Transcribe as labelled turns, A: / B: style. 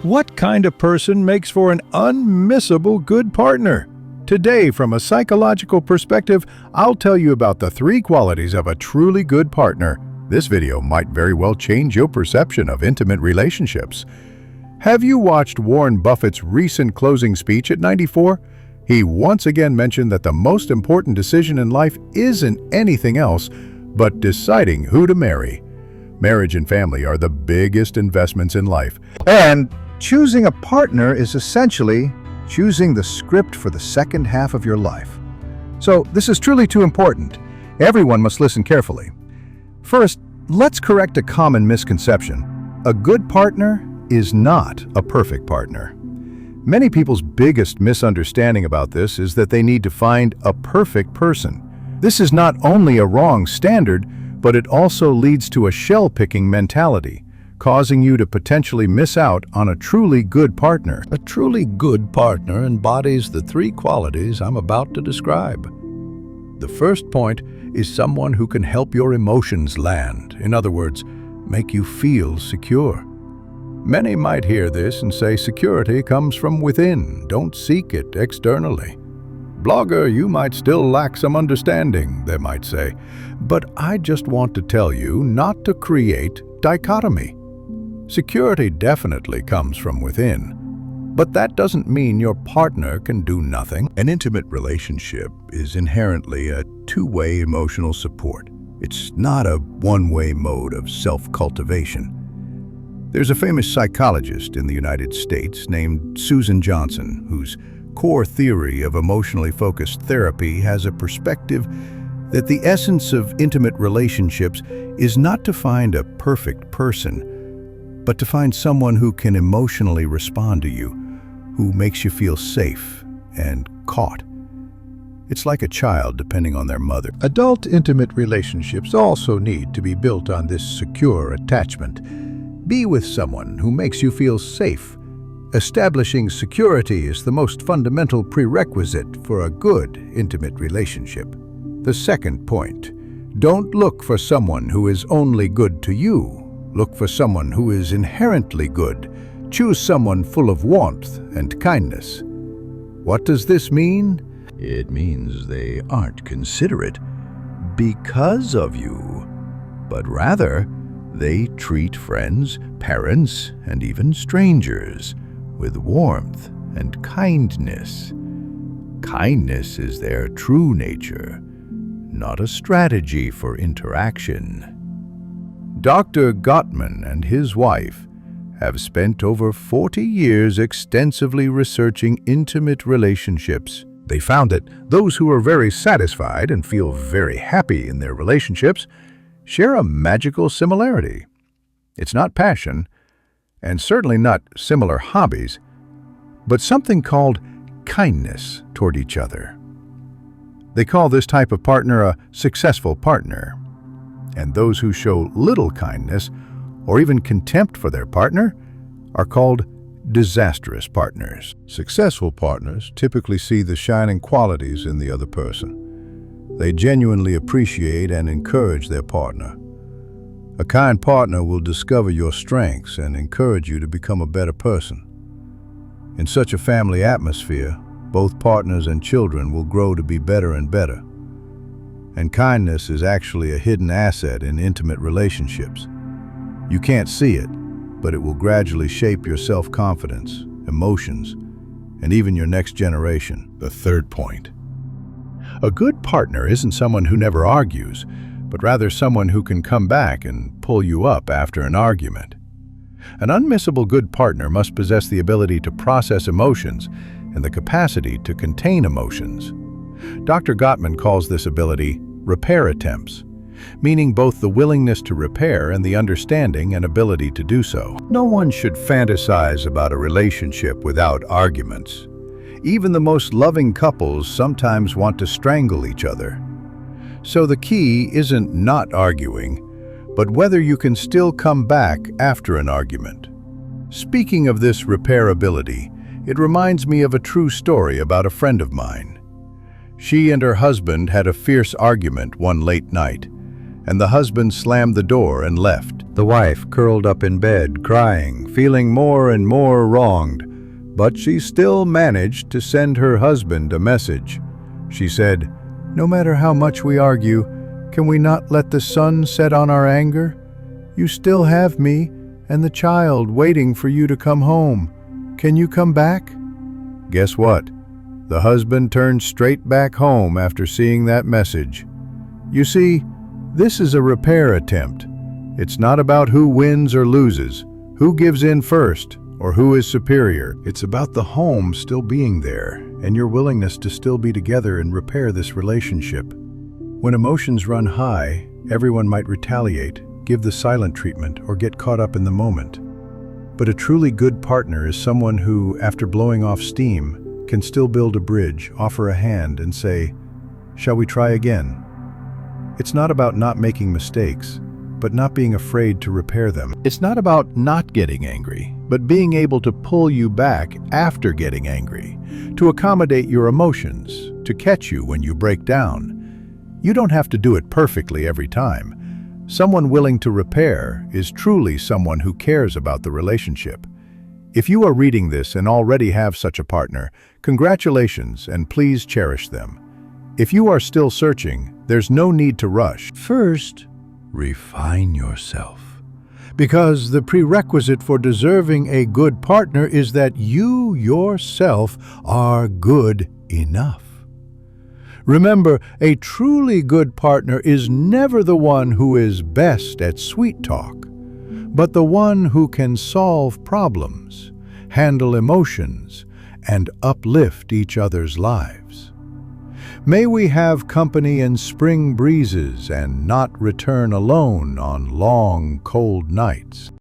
A: What kind of person makes for an unmissable good partner? Today, from a psychological perspective, I'll tell you about the 3 qualities of a truly good partner. This video might very well change your perception of intimate relationships. Have you watched Warren Buffett's recent closing speech at 94? He once again mentioned that the most important decision in life isn't anything else but deciding who to marry. Marriage and family are the biggest investments in life.
B: And choosing a partner is essentially choosing the script for the second half of your life. So this is truly too important. Everyone must listen carefully. First, let's correct a common misconception. A good partner is not a perfect partner. Many people's biggest misunderstanding about this is that they need to find a perfect person. This is not only a wrong standard, but it also leads to a shell-picking mentality, causing you to potentially miss out on a truly good partner.
C: A truly good partner embodies the 3 qualities I'm about to describe. The first point is someone who can help your emotions land. In other words, make you feel secure. Many might hear this and say security comes from within, don't seek it externally. Blogger, you might still lack some understanding, they might say. But I just want to tell you not to create dichotomy. Security definitely comes from within, but that doesn't mean your partner can do nothing.
D: An intimate relationship is inherently a 2-way emotional support. It's not a one-way mode of self-cultivation. There's a famous psychologist in the United States named Susan Johnson, whose core theory of emotionally focused therapy has a perspective that the essence of intimate relationships is not to find a perfect person, but to find someone who can emotionally respond to you, who makes you feel safe and caught. It's like a child depending on their mother.
C: Adult intimate relationships also need to be built on this secure attachment. Be with someone who makes you feel safe. Establishing security is the most fundamental prerequisite for a good intimate relationship. The second point, don't look for someone who is only good to you. Look for someone who is inherently good. Choose someone full of warmth and kindness. What does this mean?
D: It means they aren't considerate because of you, but rather they treat friends, parents, and even strangers with warmth and kindness. Kindness is their true nature, not a strategy for interaction. Dr. Gottman and his wife have spent over 40 years extensively researching intimate relationships.
B: They found that those who are very satisfied and feel very happy in their relationships share a magical similarity. It's not passion, and certainly not similar hobbies, but something called kindness toward each other. They call this type of partner a successful partner. And those who show little kindness or even contempt for their partner are called disastrous partners.
D: Successful partners typically see the shining qualities in the other person. They genuinely appreciate and encourage their partner. A kind partner will discover your strengths and encourage you to become a better person. In such a family atmosphere, both partners and children will grow to be better and better. And kindness is actually a hidden asset in intimate relationships. You can't see it, but it will gradually shape your self-confidence, emotions, and even your next generation.
A: The third point. A good partner isn't someone who never argues, but rather someone who can come back and pull you up after an argument. An unmissable good partner must possess the ability to process emotions and the capacity to contain emotions. Dr. Gottman calls this ability repair attempts, meaning both the willingness to repair and the understanding and ability to do so.
D: No one should fantasize about a relationship without arguments. Even the most loving couples sometimes want to strangle each other. So the key isn't not arguing, but whether you can still come back after an argument. Speaking of this repair ability, it reminds me of a true story about a friend of mine. She and her husband had a fierce argument one late night, and the husband slammed the door and left.
B: The wife curled up in bed, crying, feeling more and more wronged, but she still managed to send her husband a message. She said, "No matter how much we argue, can we not let the sun set on our anger? You still have me and the child waiting for you to come home. Can you come back?" Guess what? The husband turned straight back home after seeing that message. You see, this is a repair attempt. It's not about who wins or loses, who gives in first, or who is superior. It's about the home still being there and your willingness to still be together and repair this relationship. When emotions run high, everyone might retaliate, give the silent treatment, or get caught up in the moment. But a truly good partner is someone who, after blowing off steam, can still build a bridge, offer a hand, and say, "Shall we try again?" It's not about not making mistakes, but not being afraid to repair them.
A: It's not about not getting angry, but being able to pull you back after getting angry, to accommodate your emotions, to catch you when you break down. You don't have to do it perfectly every time. Someone willing to repair is truly someone who cares about the relationship. If you are reading this and already have such a partner, congratulations and please cherish them. If you are still searching, there's no need to rush.
C: First, refine yourself. Because the prerequisite for deserving a good partner is that you yourself are good enough. Remember, a truly good partner is never the one who is best at sweet talk, but the one who can solve problems, handle emotions, and uplift each other's lives. May we have company in spring breezes and not return alone on long, cold nights.